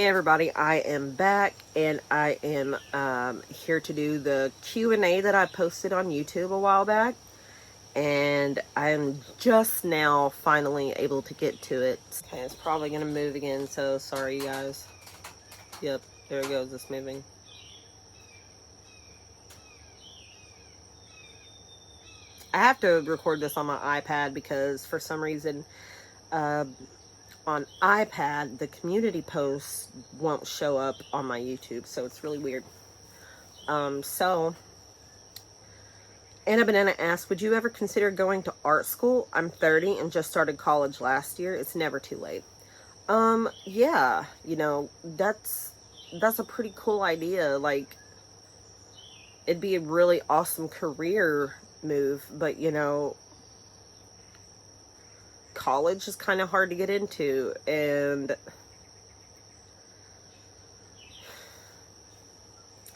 Hey everybody, I am back and I am here to do the Q&A that I posted on YouTube a while back, and I'm just now finally able to get to it. Okay, it's probably going to move again, so sorry you guys. Yep, there it goes, it's moving. I have to record this on my iPad because for some reason on iPad, the community posts won't show up on my YouTube, so it's really weird. Anna Banana asked, would you ever consider going to art school? I'm 30 and just started college last year. It's never too late. Yeah, you know, that's a pretty cool idea. Like, it'd be a really awesome career move, but you know, college is kind of hard to get into, and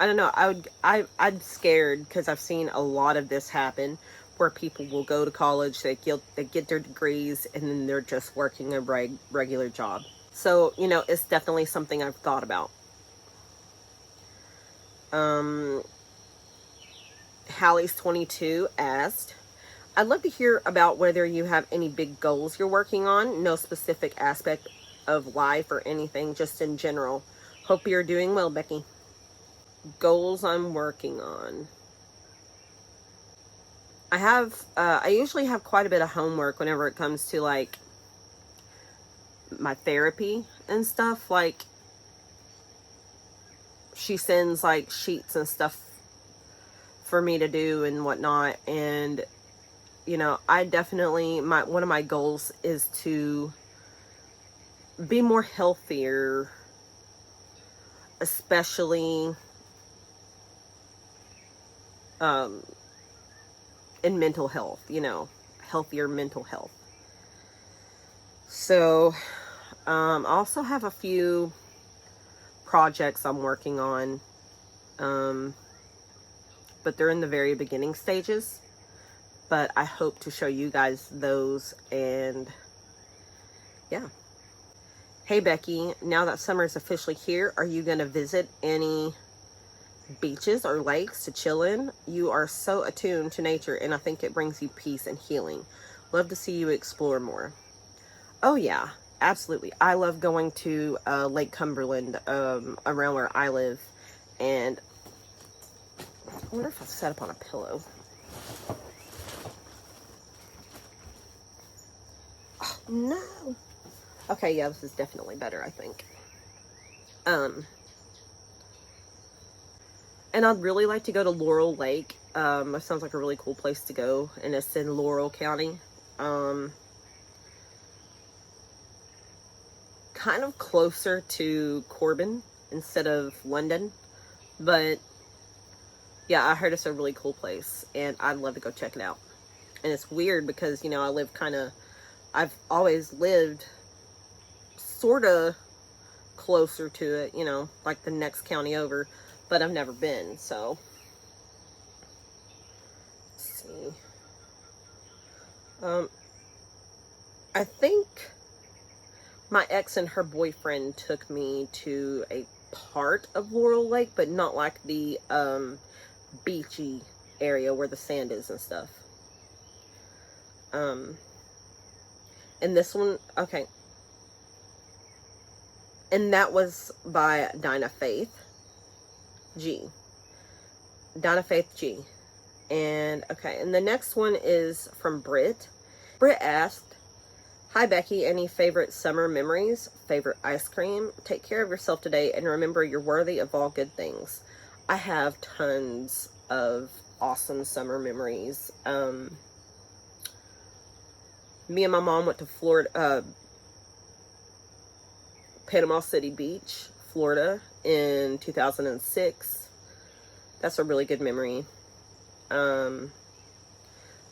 I don't know, I'm scared because I've seen a lot of this happen where people will go to college, they get their degrees, and then they're just working a regular job. So, you know, it's definitely something I've thought about. Hallie's 22 asked, I'd love to hear about whether you have any big goals you're working on. No specific aspect of life or anything, just in general. Hope you're doing well, Becky. Goals I'm working on. I usually have quite a bit of homework whenever it comes to like my therapy and stuff. Like, she sends like sheets and stuff for me to do and whatnot, and you know, I definitely, one of my goals is to be more healthier, especially in mental health, you know, healthier mental health. So I also have a few projects I'm working on, but they're in the very beginning stages. But I hope to show you guys those, and yeah. Hey Becky, now that summer is officially here, are you going to visit any beaches or lakes to chill in? You are so attuned to nature, and I think it brings you peace and healing. Love to see you explore more. Oh yeah, absolutely. I love going to Lake Cumberland, around where I live, and I wonder if I'll set up on a pillow. Oh, no. Okay, yeah, this is definitely better, I think. And I'd really like to go to Laurel Lake. That sounds like a really cool place to go, and it's in Laurel County. Kind of closer to Corbin instead of London, but yeah, I heard it's a really cool place, and I'd love to go check it out. And it's weird because, you know, I've always lived sort of closer to it, you know, like the next county over, but I've never been, so let's see. I think my ex and her boyfriend took me to a part of Laurel Lake, but not like the beachy area where the sand is and stuff. And this one, okay. And that was by Dinah Faith G. Dinah Faith G. And, okay, and the next one is from Britt. Britt asked, hi Becky, any favorite summer memories? Favorite ice cream? Take care of yourself today and remember you're worthy of all good things. I have tons of awesome summer memories. Me and my mom went to Florida, Panama City Beach, Florida in 2006. That's a really good memory.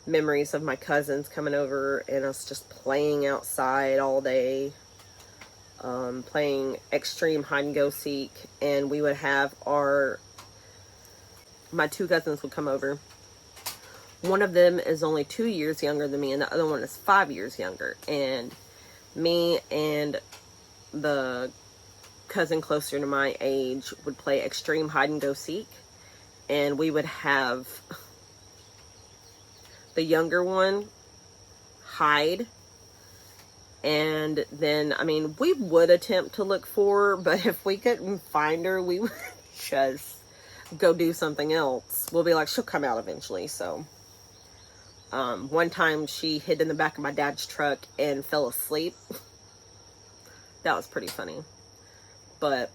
Memories of my cousins coming over and us just playing outside all day, playing extreme hide and go seek, and we would have my two cousins would come over. One of them is only 2 years younger than me, and the other one is 5 years younger, and me and the cousin closer to my age would play extreme hide and go seek, and we would have the younger one hide, and then, I mean, we would attempt to look for her, but if we couldn't find her, we would just go do something else. We'll be like, she'll come out eventually. So one time she hid in the back of my dad's truck and fell asleep. That was pretty funny. But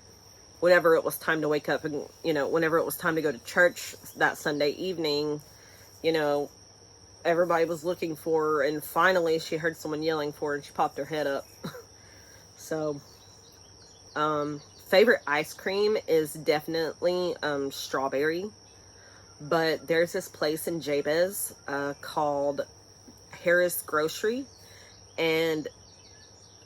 whenever it was time to wake up, and you know, whenever it was time to go to church that Sunday evening, you know, everybody was looking for her, and finally she heard someone yelling for her, and she popped her head up. So favorite ice cream is definitely strawberry, but there's this place in Jabez called Harris Grocery, and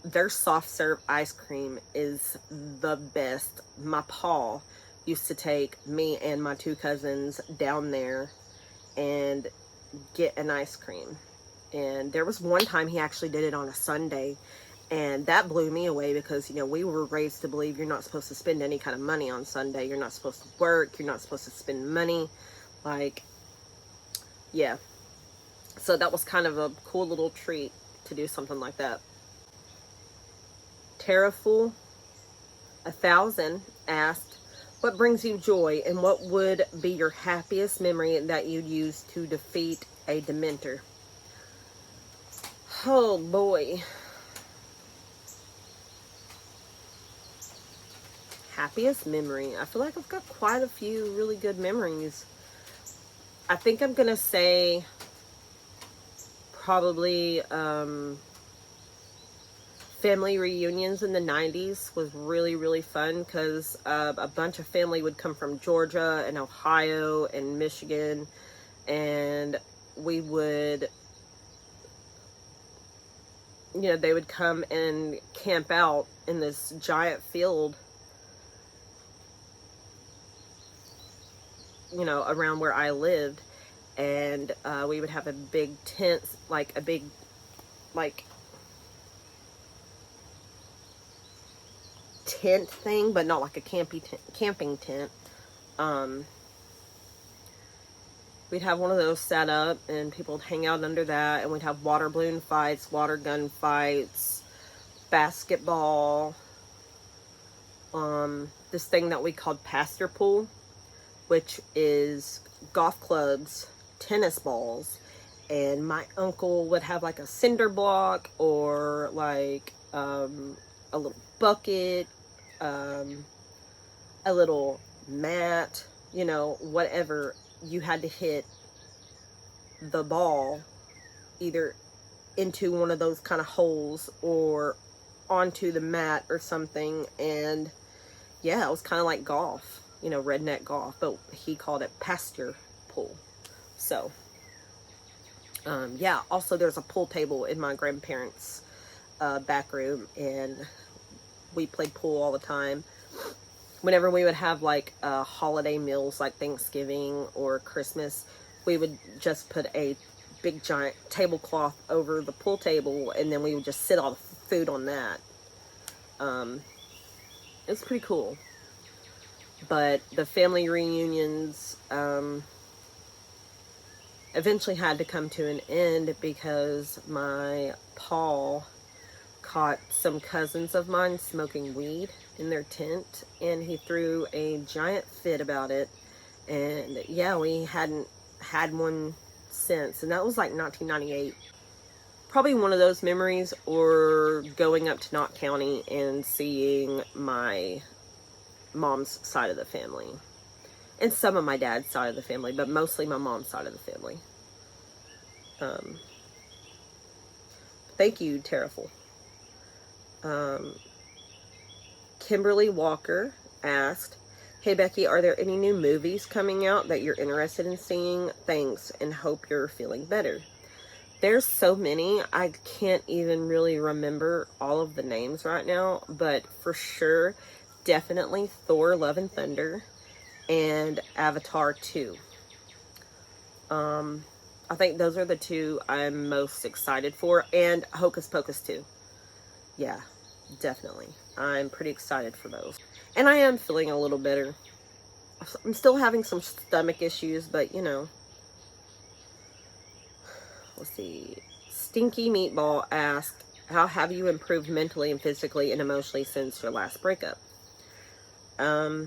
their soft serve ice cream is the best. My pa used to take me and my two cousins down there and get an ice cream. And there was one time he actually did it on a Sunday, and that blew me away because, you know, we were raised to believe you're not supposed to spend any kind of money on Sunday. You're not supposed to work. You're not supposed to spend money. Like, yeah. So that was kind of a cool little treat to do something like that. Terraful 1000 asked, what brings you joy, and what would be your happiest memory that you'd use to defeat a Dementor? Oh boy. Happiest memory. I feel like I've got quite a few really good memories. I think I'm gonna say probably family reunions in the 90s was really, really fun because a bunch of family would come from Georgia and Ohio and Michigan, and we would, you know, they would come and camp out in this giant field, you know, around where I lived, and we would have a big tent, like a big, like, tent thing, but not like a camping tent. We'd have one of those set up, and people would hang out under that, and we'd have water balloon fights, water gun fights, basketball, this thing that we called pastor pool, which is golf clubs, tennis balls, and my uncle would have like a cinder block or like a little bucket, a little mat, you know, whatever. You had to hit the ball either into one of those kind of holes or onto the mat or something. And yeah, it was kind of like golf, you know, redneck golf, but he called it pasture pool. So yeah, also there's a pool table in my grandparents' back room, and we played pool all the time. Whenever we would have like holiday meals like Thanksgiving or Christmas, we would just put a big giant tablecloth over the pool table, and then we would just sit all the food on that. It's pretty cool. But the family reunions eventually had to come to an end because my pa caught some cousins of mine smoking weed in their tent, and he threw a giant fit about it. And yeah, we hadn't had one since, and that was like 1998. Probably one of those memories, or going up to Knott County and seeing my mom's side of the family, and some of my dad's side of the family, but mostly my mom's side of the family. Thank you, Terraful. Kimberly Walker asked, hey Becky, are there any new movies coming out that you're interested in seeing? Thanks, and hope you're feeling better. There's so many, I can't even really remember all of the names right now, but for sure, definitely Thor, Love and Thunder, and Avatar 2. I think those are the two I'm most excited for, and Hocus Pocus 2. Yeah. definitely. I'm pretty excited for those. And I am feeling a little better. I'm still having some stomach issues, but you know. Let's see. Stinky Meatball asked, how have you improved mentally and physically and emotionally since your last breakup? I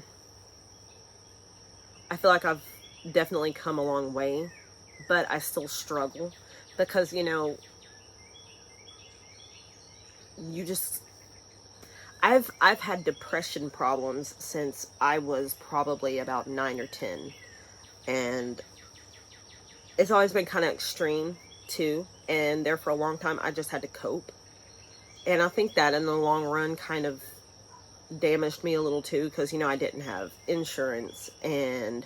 feel like I've definitely come a long way, but I still struggle because, you know, I've had depression problems since I was probably about 9 or 10, and it's always been kind of extreme too, and there for a long time I just had to cope, and I think that in the long run kind of damaged me a little too, because, you know, I didn't have insurance, and,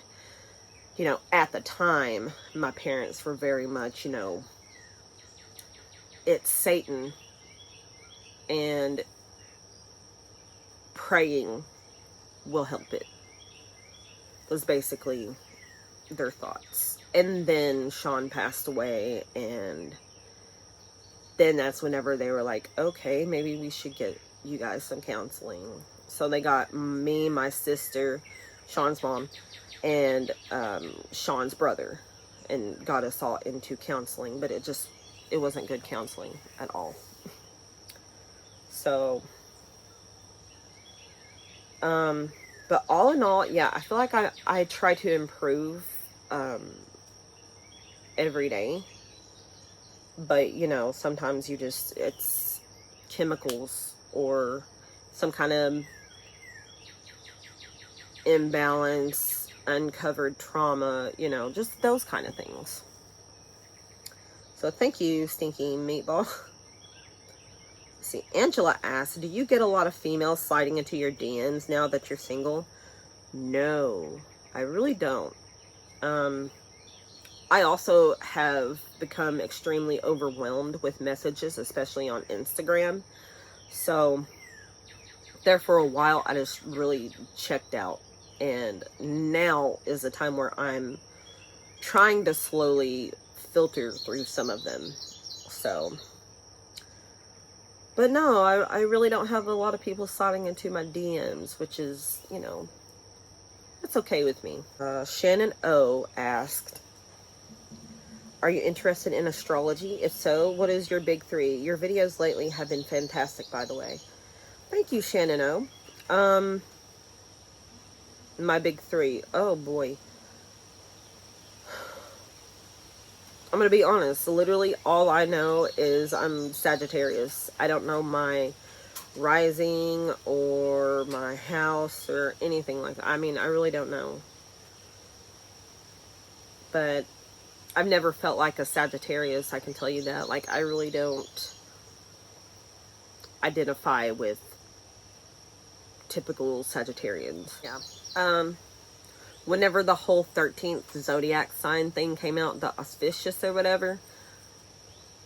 you know, at the time my parents were very much, you know, it's Satan and praying will help it, was basically their thoughts. And then Sean passed away, and then that's whenever they were like, okay, maybe we should get you guys some counseling. So they got me, my sister, Sean's mom, and Sean's brother, and got us all into counseling, but it wasn't good counseling at all. So but all in all, yeah, I feel like I try to improve every day, but, you know, sometimes it's chemicals or some kind of imbalance, uncovered trauma, you know, just those kind of things. So thank you, Stinky Meatball. See, Angela asked, do you get a lot of females sliding into your DMs now that you're single? No, I really don't. I also have become extremely overwhelmed with messages, especially on Instagram. So there for a while, I just really checked out. And now is the time where I'm trying to slowly filter through some of them. So, but no, I really don't have a lot of people sliding into my DMs, which is, you know, it's okay with me. Shannon O asked, are you interested in astrology? If so, what is your big three? Your videos lately have been fantastic, by the way. Thank you, Shannon O. My big three. Oh, boy. I'm going to be honest. Literally, all I know is I'm Sagittarius. I don't know my rising or my house or anything like that. I mean, I really don't know. But I've never felt like a Sagittarius, I can tell you that. Like, I really don't identify with typical Sagittarians. Yeah. Whenever the whole 13th zodiac sign thing came out, the auspicious or whatever,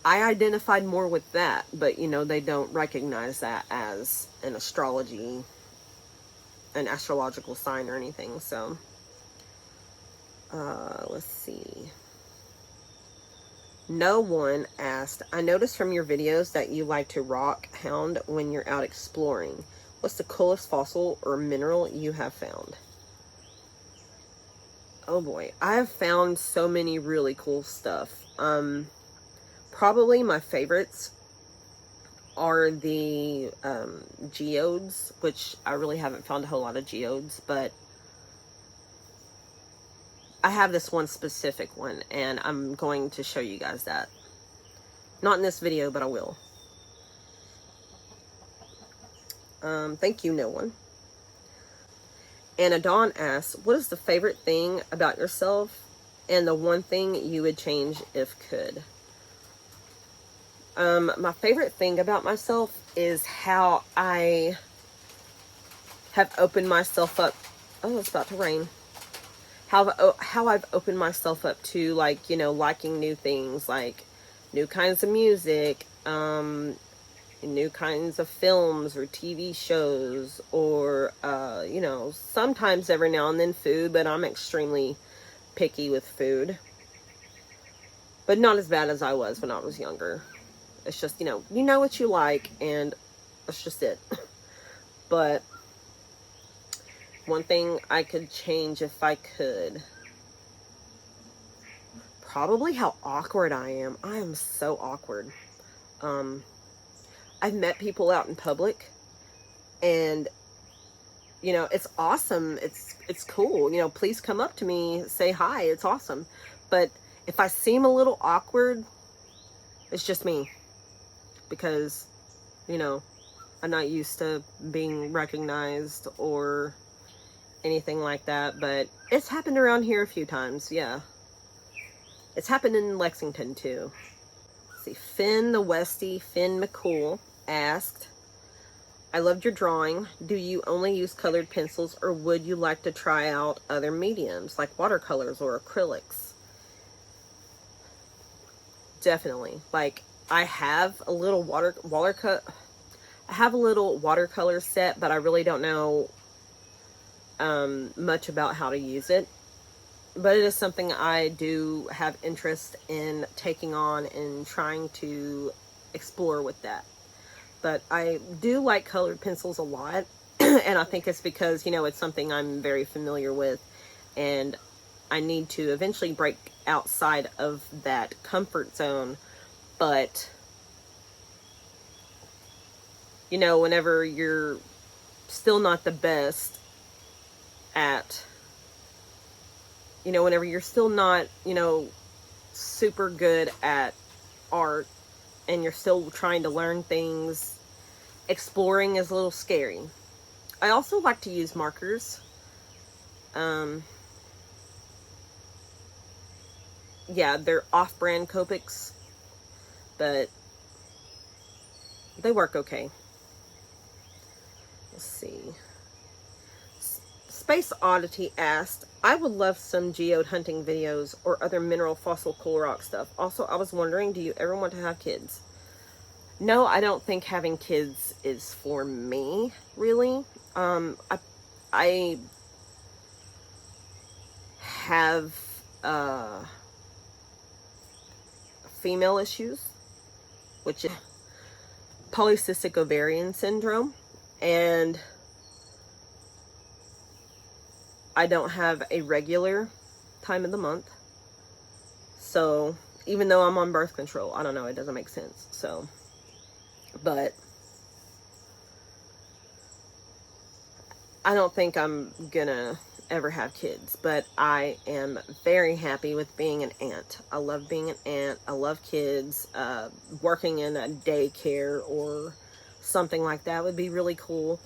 I identified more with that. But, you know, they don't recognize that as an astrological sign or anything. So, let's see. No one asked, I noticed from your videos that you like to rock Hound when you're out exploring. What's the coolest fossil or mineral you have found? Oh boy, I have found so many really cool stuff. Probably my favorites are the geodes, which I really haven't found a whole lot of geodes, but I have this one specific one, and I'm going to show you guys that. Not in this video, but I will. Thank you, no one. Anna Dawn asks, what is the favorite thing about yourself and the one thing you would change if could? My favorite thing about myself is how I have opened myself up. Oh, it's about to rain. How I've opened myself up to, like, you know, liking new things, like new kinds of music, new kinds of films or TV shows, or, you know, sometimes every now and then food, but I'm extremely picky with food. But not as bad as I was when I was younger. It's just, you know what you like, and That's just it. But one thing I could change if I could, probably how awkward I am. I am so awkward. I've met people out in public, and you know, it's awesome. It's cool. You know, please come up to me, say hi. It's awesome. But if I seem a little awkward, it's just me, because, you know, I'm not used to being recognized or anything like that. But it's happened around here a few times. Yeah, it's happened in Lexington too. Let's see, Finn the Westie, Finn McCool asked, I loved your drawing. Do you only use colored pencils, or would you like to try out other mediums like watercolors or acrylics? Definitely. Like, I have a little watercolor set, but I really don't know much about how to use it. But it is something I do have interest in taking on and trying to explore with that. But I do like colored pencils a lot, and I think it's because, you know, it's something I'm very familiar with, and I need to eventually break outside of that comfort zone. But, you know, whenever you're still not the best at, you know, whenever you're still not, you know, super good at art, and you're still trying to learn things, exploring is a little scary. I also like to use markers. Yeah, they're off-brand Copics, but they work okay. Let's see. Space Oddity asked, I would love some geode hunting videos or other mineral, fossil, cool rock stuff. Also, I was wondering, do you ever want to have kids? No, I don't think having kids is for me, really. I have female issues, which is polycystic ovarian syndrome, and I don't have a regular time of the month. So even though I'm on birth control, I don't know, it doesn't make sense. So, but I don't think I'm gonna ever have kids, but I am very happy with being an aunt. I love being an aunt. I love kids. Working in a daycare or something like that would be really cool.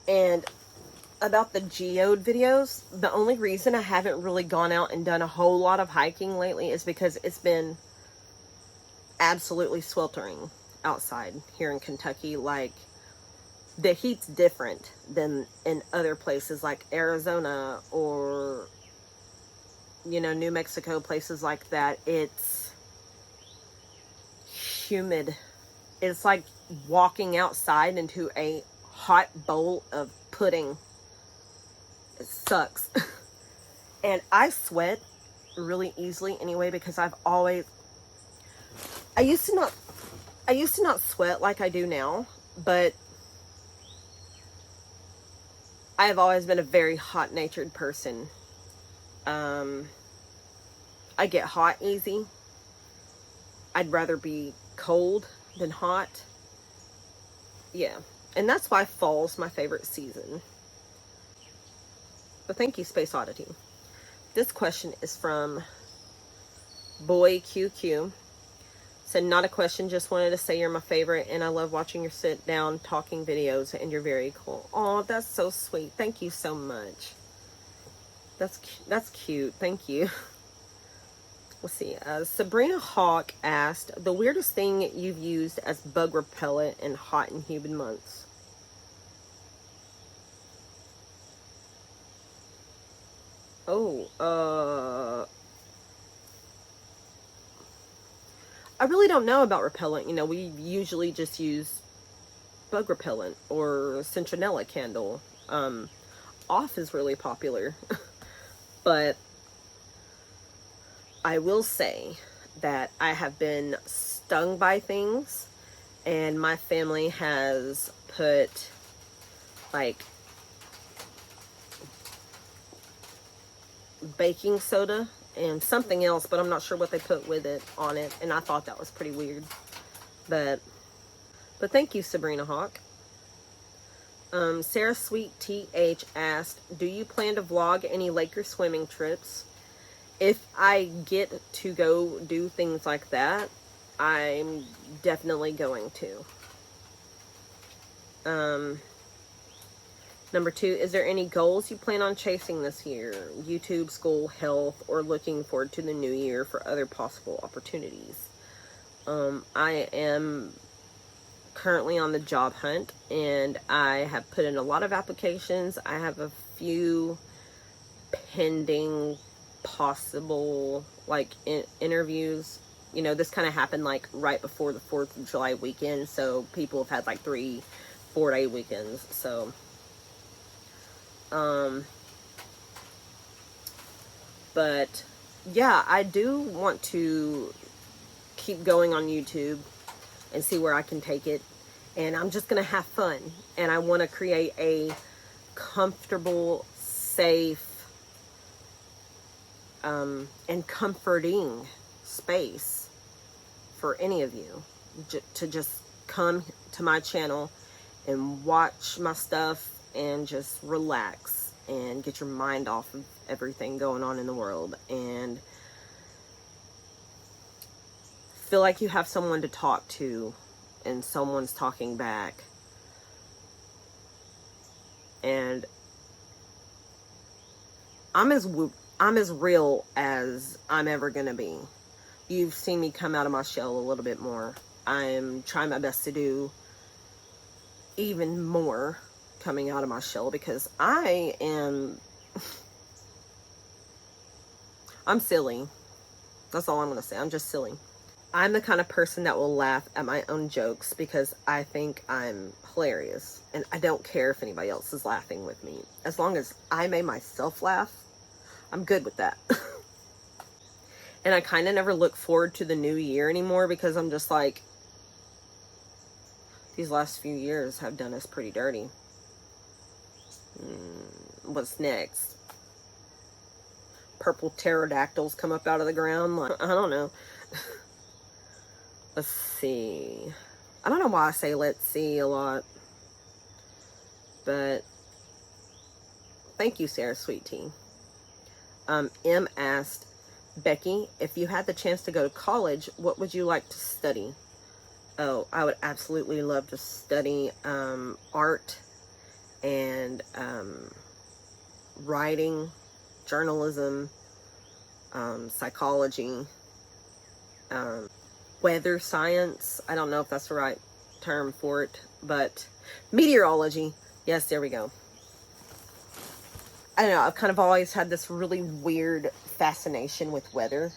And about the geode videos, the only reason I haven't really gone out and done a whole lot of hiking lately is because it's been absolutely sweltering outside here in Kentucky. Like, the heat's different than in other places like Arizona or, you know, New Mexico, places like that. It's humid. It's like walking outside into a hot bowl of pudding. It sucks. And I sweat really easily anyway, because I used to not sweat like I do now, but I have always been a very hot-natured person. I get hot easy. I'd rather be cold than hot. Yeah, and that's why fall's my favorite season. But thank you, Space Oddity. This question is from Boy QQ. Said, not a question, just wanted to say you're my favorite, and I love watching your sit down talking videos, and you're very cool. Oh, that's so sweet. Thank you so much. That's cute. Thank you. Let's see. Sabrina Hawk asked, the weirdest thing you've used as bug repellent in hot and humid months. Oh, I really don't know about repellent. You know, we usually just use bug repellent or citronella candle. Off is really popular. But I will say that I have been stung by things, and my family has put like baking soda and something else, but I'm not sure what they put with it on it, and I thought that was pretty weird. But thank you, Sabrina Hawk. Sarah Sweet TH asked, do you plan to vlog any lake or swimming trips? If I get to go do things like that, I'm definitely going to. Number 2, is there any goals you plan on chasing this year? YouTube, school, health, or looking forward to the new year for other possible opportunities? I am currently on the job hunt, and I have put in a lot of applications. I have a few pending possible like interviews. You know, this kind of happened like right before the 4th of July weekend, so people have had like 3-4 day weekends. So but yeah, I do want to keep going on YouTube and see where I can take it, and I'm just gonna have fun, and I want to create a comfortable, safe, and comforting space for any of you to just come to my channel and watch my stuff and just relax and get your mind off of everything going on in the world, and feel like you have someone to talk to and someone's talking back. And I'm as real as I'm ever gonna be. You've seen me come out of my shell a little bit more. I'm trying my best to do even more coming out of my shell, because I'm silly. That's all I'm gonna say. I'm just silly. I'm the kind of person that will laugh at my own jokes because I think I'm hilarious, and I don't care if anybody else is laughing with me. As long as I made myself laugh, I'm good with that. And I kind of never look forward to the new year anymore, because I'm just like, these last few years have done us pretty dirty. What's next? Purple pterodactyls come up out of the ground? Like, I don't know. Let's see. I don't know why I say let's see a lot. But thank you, Sarah Sweet Tea. M asked, Becky, if you had the chance to go to college, what would you like to study? Oh, I would absolutely love to study art and writing, journalism, psychology, weather science. I don't know if that's the right term for it, but meteorology. Yes, there we go. I don't know, I've kind of always had this really weird fascination with weather,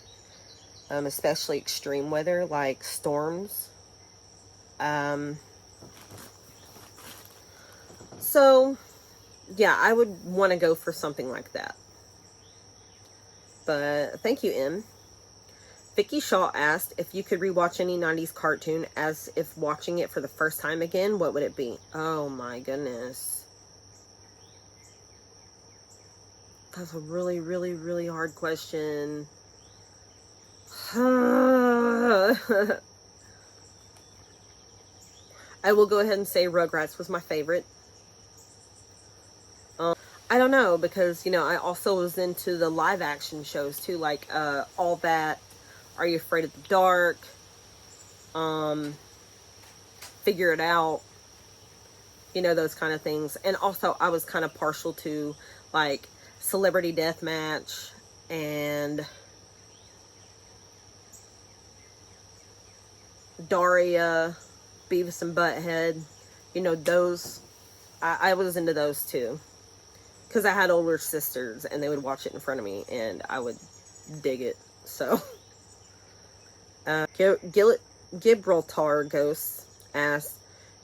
especially extreme weather like storms. So yeah, I would want to go for something like that. But thank you, M. Vicky Shaw asked, if you could rewatch any 90s cartoon as if watching it for the first time again, what would it be? Oh my goodness. That's a really, really, really hard question. I will go ahead and say Rugrats was my favorite. I don't know, because, you know, I also was into the live action shows too, like All That, Are You Afraid of the Dark, Figure It Out, you know, those kind of things. And also I was kind of partial to like Celebrity Deathmatch and Daria, Beavis and Butthead, you know, those, I was into those too. Because I had older sisters, and they would watch it in front of me, and I would dig it. So, Gibraltar Ghosts asked,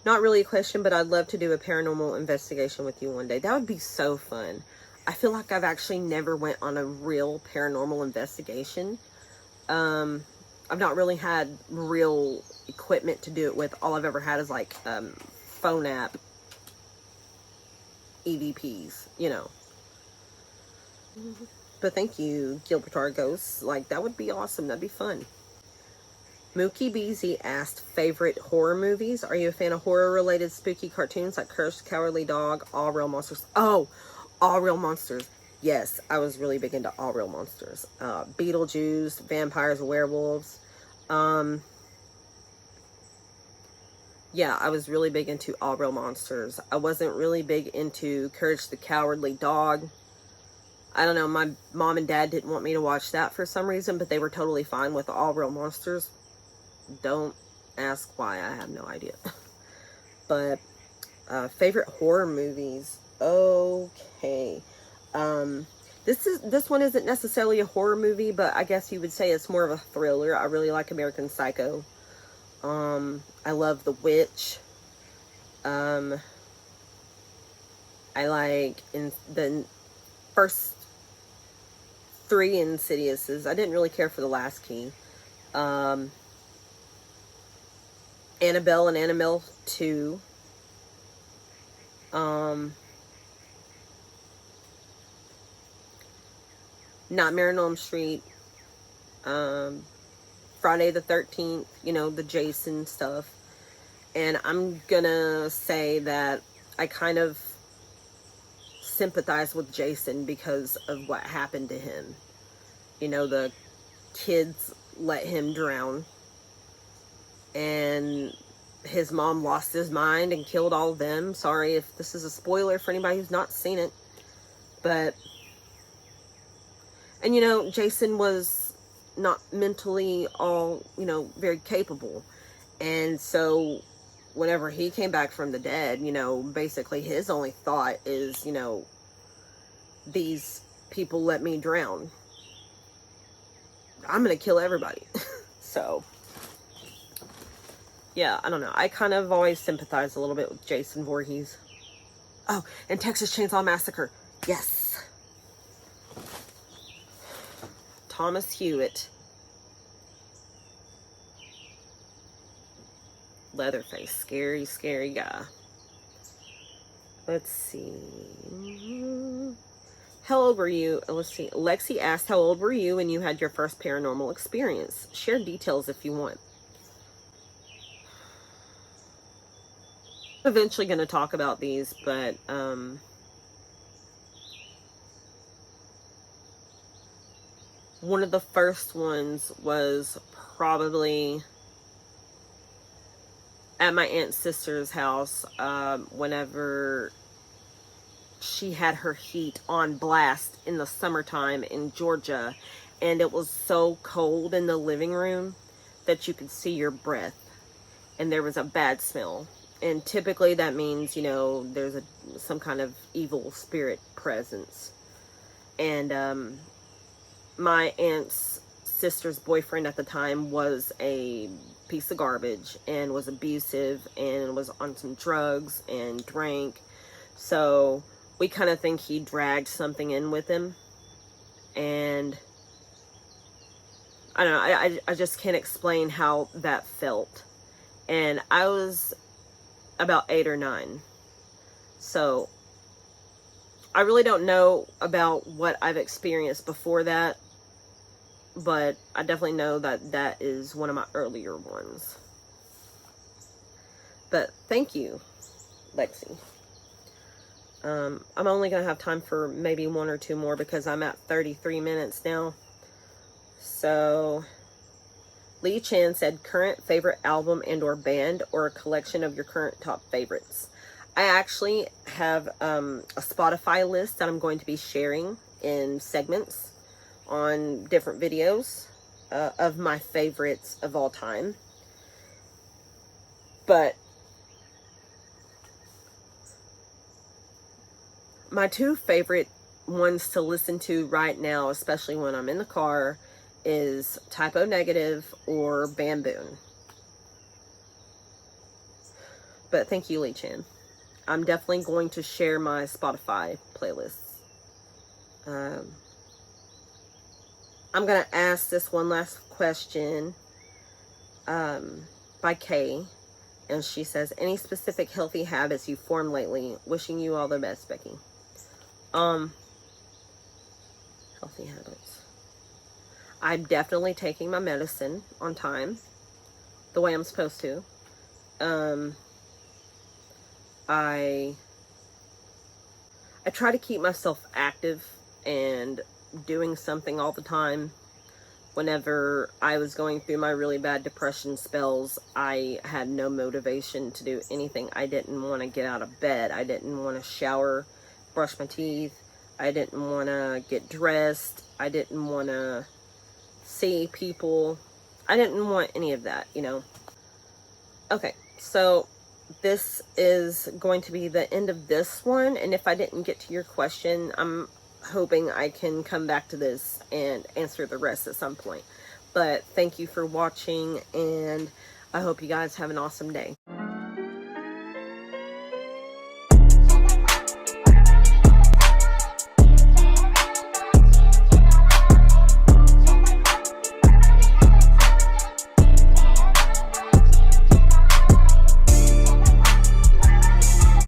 not really a question, but I'd love to do a paranormal investigation with you one day. That would be so fun. I feel like I've actually never went on a real paranormal investigation. I've not really had real equipment to do it with. All I've ever had is like phone app EVPs, you know. But thank you, Gilbert Ghosts. Like, that would be awesome. That'd be fun. Mookie Beezy asked, favorite horror movies? Are you a fan of horror-related spooky cartoons like Cursed, Cowardly Dog, All Real Monsters? Oh, All Real Monsters. Yes, I was really big into All Real Monsters. Beetlejuice, vampires, werewolves. Yeah, I was really big into All Real Monsters. I wasn't really big into Courage the Cowardly Dog. I don't know, my mom and dad didn't want me to watch that for some reason, but they were totally fine with All Real Monsters. Don't ask why, I have no idea. But, favorite horror movies. Okay. This one isn't necessarily a horror movie, but I guess you would say it's more of a thriller. I really like American Psycho. I love The Witch. I like in the first 3 Insidiouses. I didn't really care for the last key. Annabelle and Annabelle 2. Nightmare on Elm Street. Friday the 13th, you know, the Jason stuff. And I'm gonna say that I kind of sympathize with Jason because of what happened to him. You know, the kids let him drown. And his mom lost his mind and killed all of them. Sorry if this is a spoiler for anybody who's not seen it. But, and you know, Jason was not mentally all, you know, very capable. And so whenever he came back from the dead, you know, basically his only thought is, you know, these people let me drown. I'm gonna kill everybody. So, yeah, I don't know. I kind of always sympathize a little bit with Jason Voorhees. Oh, and Texas Chainsaw Massacre. Yes. Thomas Hewitt. Leatherface. Scary, scary guy. Let's see. How old were you? Let's see. Lexi asked, how old were you when you had your first paranormal experience? Share details if you want. I'm eventually going to talk about these, but one of the first ones was probably at my aunt's sister's house, whenever she had her heat on blast in the summertime in Georgia, and it was so cold in the living room that you could see your breath, and there was a bad smell. And typically that means, you know, there's some kind of evil spirit presence. And my aunt's sister's boyfriend at the time was a piece of garbage and was abusive and was on some drugs and drank. So we kind of think he dragged something in with him. And I don't know, I just can't explain how that felt. And I was about 8 or 9. So I really don't know about what I've experienced before that, but I definitely know that that is one of my earlier ones. But thank you, Lexi. I'm only going to have time for maybe 1 or 2 more because I'm at 33 minutes now. So, Lee Chan said, current favorite album and or band or a collection of your current top favorites. I actually have a Spotify list that I'm going to be sharing in segments on different videos of my favorites of all time. But my 2 favorite ones to listen to right now, especially when I'm in the car, is Typo Negative or Bamboon. But thank you, Lee Chan. I'm definitely going to share my Spotify playlists. I'm going to ask this one last question by Kay. And she says, any specific healthy habits you've formed lately? Wishing you all the best, Becky. Healthy habits. I'm definitely taking my medicine on time, the way I'm supposed to. I try to keep myself active and doing something all the time. Whenever I was going through my really bad depression spells, I had no motivation to do anything. I didn't want to get out of bed. I didn't want to shower, brush my teeth. I didn't want to get dressed. I didn't want to see people. I didn't want any of that, you know. Okay, so this is going to be the end of this one. And if I didn't get to your question, I'm hoping I can come back to this and answer the rest at some point. But thank you for watching, and I hope you guys have an awesome day.